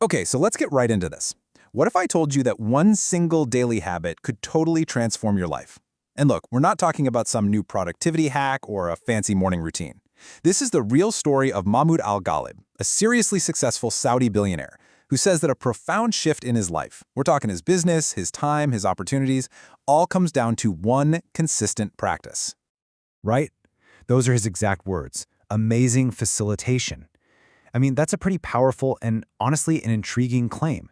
Okay, so let's get right into this. What if I told you that one single daily habit could totally transform your life? And look, we're not talking about some new productivity hack or a fancy morning routine. This is the real story of Mahmoud Al-Ghalib, a seriously successful Saudi billionaire who says that a profound shift in his life, we're talking his business, his time, his opportunities, all comes down to one consistent practice. Right? Those are his exact words. Amazing facilitation. I mean, that's a pretty powerful and honestly an intriguing claim.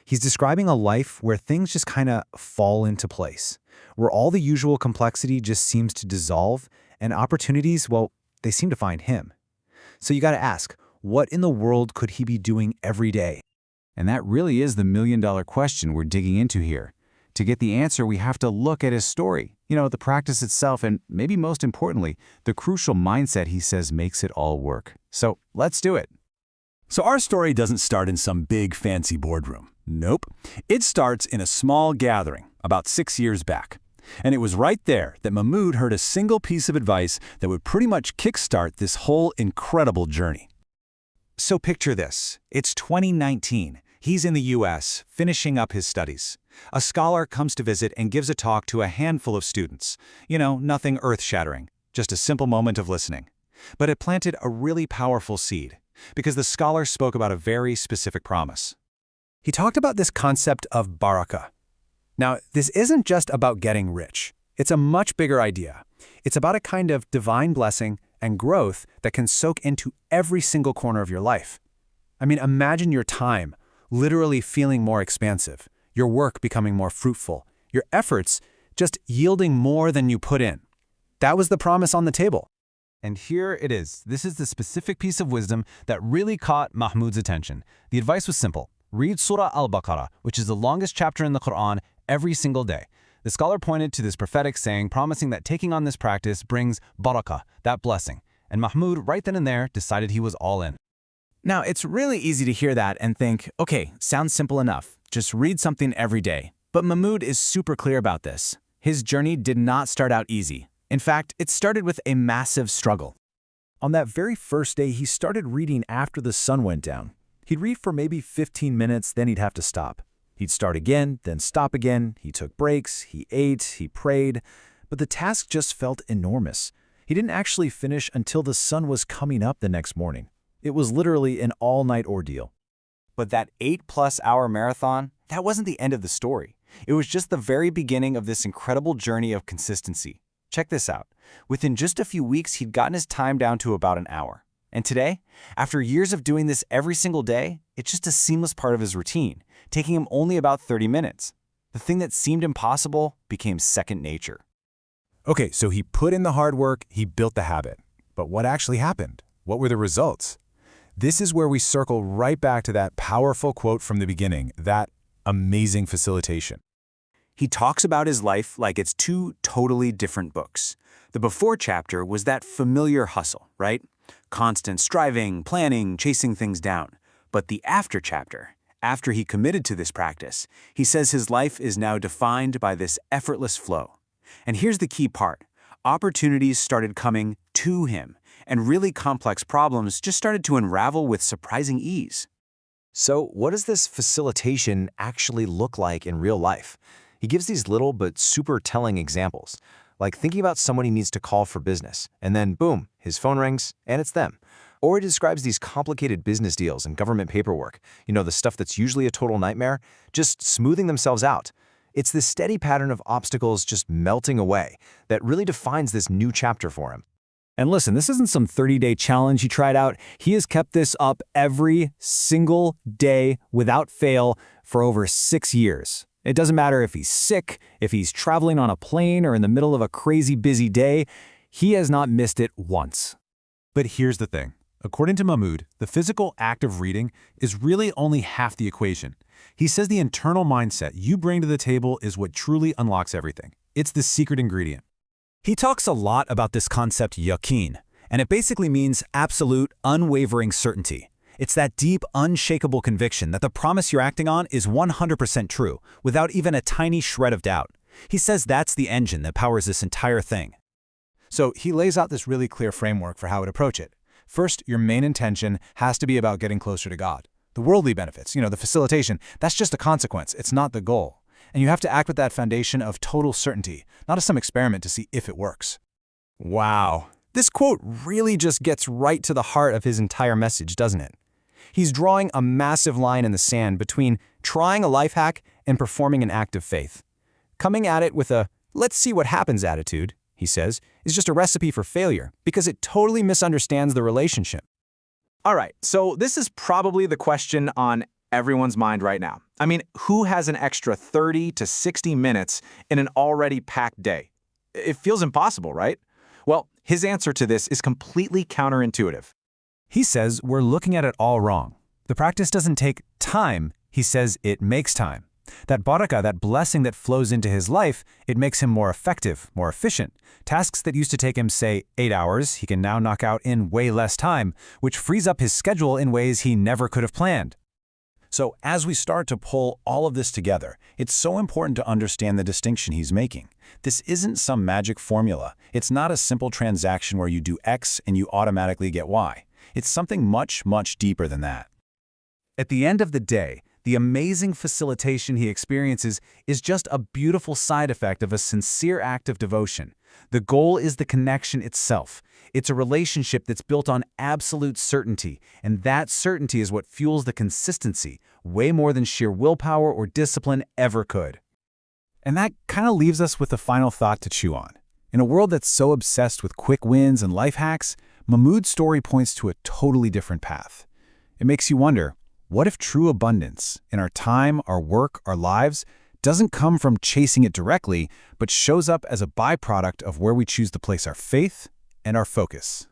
He's describing a life where things just kind of fall into place, where all the usual complexity just seems to dissolve and opportunities, well, they seem to find him. So you got to ask, what in the world could he be doing every day? And that really is the million-dollar question we're digging into here. To get the answer, we have to look at his story, the practice itself, and maybe most importantly, the crucial mindset he says makes it all work. So let's do it. So our story doesn't start in some big fancy boardroom. Nope. It starts in a small gathering about 6 years back. And it was right there that Mahmoud heard a single piece of advice that would pretty much kickstart this whole incredible journey. So picture this. It's 2019. He's in the US, finishing up his studies. A scholar comes to visit and gives a talk to a handful of students. Nothing earth-shattering, just a simple moment of listening. But it planted a really powerful seed, because the scholar spoke about a very specific promise. He talked about this concept of barakah. Now, this isn't just about getting rich. It's a much bigger idea. It's about a kind of divine blessing and growth that can soak into every single corner of your life. I mean, imagine your time literally feeling more expansive, your work becoming more fruitful, your efforts just yielding more than you put in. That was the promise on the table. And here it is. This is the specific piece of wisdom that really caught Mahmoud's attention. The advice was simple. Read Surah Al-Baqarah, which is the longest chapter in the Quran, every single day. The scholar pointed to this prophetic saying, promising that taking on this practice brings barakah, that blessing. And Mahmoud, right then and there, decided he was all in. Now, it's really easy to hear that and think, okay, sounds simple enough. Just read something every day. But Mahmoud is super clear about this. His journey did not start out easy. In fact, it started with a massive struggle. On that very first day, he started reading after the sun went down. He'd read for maybe 15 minutes, then he'd have to stop. He'd start again, then stop again. He took breaks, he ate, he prayed. But the task just felt enormous. He didn't actually finish until the sun was coming up the next morning. It was literally an all-night ordeal. But that 8+ hour marathon, that wasn't the end of the story. It was just the very beginning of this incredible journey of consistency. Check this out. Within just a few weeks, he'd gotten his time down to about an hour. And today, after years of doing this every single day, it's just a seamless part of his routine, taking him only about 30 minutes. The thing that seemed impossible became second nature. Okay, so he put in the hard work, he built the habit. But what actually happened? What were the results? This is where we circle right back to that powerful quote from the beginning, that amazing facilitation. He talks about his life like it's two totally different books. The before chapter was that familiar hustle, right? Constant striving, planning, chasing things down. But the after chapter, after he committed to this practice, he says his life is now defined by this effortless flow. And here's the key part. Opportunities started coming to him, and really complex problems just started to unravel with surprising ease. So what does this facilitation actually look like in real life? He gives these little but super telling examples, like thinking about someone he needs to call for business, and then boom, his phone rings, and it's them. Or he describes these complicated business deals and government paperwork, the stuff that's usually a total nightmare, just smoothing themselves out. It's this steady pattern of obstacles just melting away that really defines this new chapter for him. And listen, this isn't some 30-day challenge he tried out. He has kept this up every single day without fail for over 6 years. It doesn't matter if he's sick, if he's traveling on a plane, or in the middle of a crazy busy day, he has not missed it once. But here's the thing. According to Mahmoud, the physical act of reading is really only half the equation. He says the internal mindset you bring to the table is what truly unlocks everything. It's the secret ingredient. He talks a lot about this concept yaqeen, and it basically means absolute, unwavering certainty. It's that deep, unshakable conviction that the promise you're acting on is 100% true, without even a tiny shred of doubt. He says that's the engine that powers this entire thing. So he lays out this really clear framework for how to approach it. First, your main intention has to be about getting closer to God. The worldly benefits, the facilitation, that's just a consequence. It's not the goal. And you have to act with that foundation of total certainty, not as some experiment to see if it works. Wow. This quote really just gets right to the heart of his entire message, doesn't it? He's drawing a massive line in the sand between trying a life hack and performing an act of faith. Coming at it with a let's see what happens attitude, he says, is just a recipe for failure because it totally misunderstands the relationship. All right, so this is probably the question on everyone's mind right now. I mean, who has an extra 30 to 60 minutes in an already packed day? It feels impossible, right? Well, his answer to this is completely counterintuitive. He says we're looking at it all wrong. The practice doesn't take time, he says it makes time. That barakah, that blessing that flows into his life, it makes him more effective, more efficient. Tasks that used to take him, say, 8 hours, he can now knock out in way less time, which frees up his schedule in ways he never could have planned. So as we start to pull all of this together, it's so important to understand the distinction he's making. This isn't some magic formula. It's not a simple transaction where you do X and you automatically get Y. It's something much, much deeper than that. At the end of the day, the amazing facilitation he experiences is just a beautiful side effect of a sincere act of devotion. The goal is the connection itself. It's a relationship that's built on absolute certainty, and that certainty is what fuels the consistency, way more than sheer willpower or discipline ever could. And that kind of leaves us with a final thought to chew on. In a world that's so obsessed with quick wins and life hacks, Mahmoud's story points to a totally different path. It makes you wonder, what if true abundance in our time, our work, our lives doesn't come from chasing it directly, but shows up as a byproduct of where we choose to place our faith and our focus?